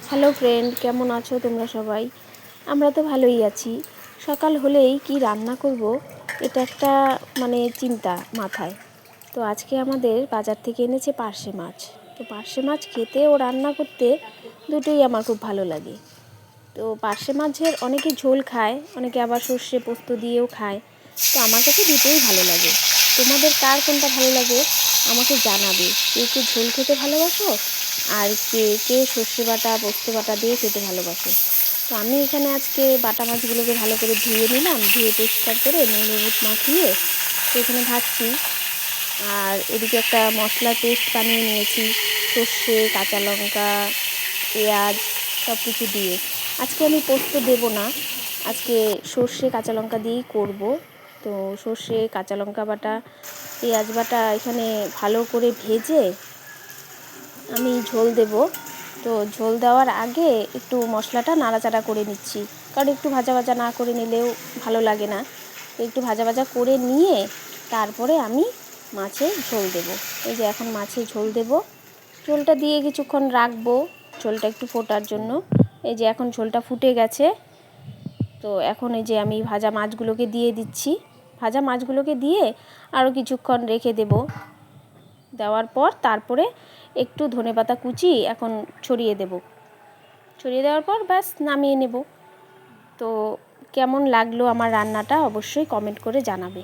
Hello friend, কেমন আছো তোমরা সবাই? আমরা তো ভালোই আছি। সকাল হলেই কি রান্না করব এটা একটা চিন্তা মাথায়। তো আজকে আমাদের বাজার থেকে এনেছে পার্শে মাছ। তো পার্শে মাছ খেতে ও রান্না করতে দুটোই আমার খুব ভালো লাগে। তো পার্শে মাছের অনেকে ঝোল খায়, অনেকে আবার সর্ষে পোস্ত দিয়েও খায়। তো আমার কাছে দুটোই ভালো লাগে। তোমাদের কার কোনটা ভালো লাগে আমাকে জানাবে। কেউ কেউ ঝোল খেতে ভালোবাসো, আর কে কে সর্ষে বাটা পোস্ত বাটা দিয়ে খেতে ভালোবাসো। তো আমি এখানে আজকে বাটা মাছগুলোকে ভালো করে ধুয়ে নিলাম, ধুয়ে পরিষ্কার করে নুন হলুদ মাখিয়ে তো এখানে ভাজছি। আর এদিকে একটা মশলা পেস্ট বানিয়ে নিয়েছি, সর্ষে কাঁচা লঙ্কা পেঁয়াজ সব কিছু দিয়ে। আজকে আমি পোস্ত দেব না, আজকে সর্ষে কাঁচা লঙ্কা দিয়েই করব। তো সর্ষে কাঁচা লঙ্কা বাটা পেঁয়াজ বাটা এখানে ভালো করে ভেজে আমি ঝোল দেব। তো ঝোল দেওয়ার আগে একটু মশলাটা নাড়াচাড়া করে নিচ্ছি, কারণ একটু ভাজা ভাজা না করে নিলেও ভালো লাগে না। তো একটু ভাজা ভাজা করে নিয়ে তারপরে আমি মাছের ঝোল দেব। এই যে এখন মাছের ঝোল দেব, ঝোলটা দিয়ে কিছুক্ষণ রাখবো ঝোলটা একটু ফোটার জন্য। এই যে এখন ঝোলটা ফুটে গেছে। তো এখন এই যে আমি ভাজা মাছগুলোকে দিয়ে দিচ্ছি, ভাজা মাছগুলোকে দিয়ে আরও কিছুক্ষণ রেখে দেব। দেওয়ার পর তারপরে একটু ধনেপাতা কুচি এখন ছড়িয়ে দেব। ছড়িয়ে দেওয়ার পর ব্যাস নামিয়ে নেব। তো কেমন লাগলো আমার রান্নাটা অবশ্যই কমেন্ট করে জানাবে।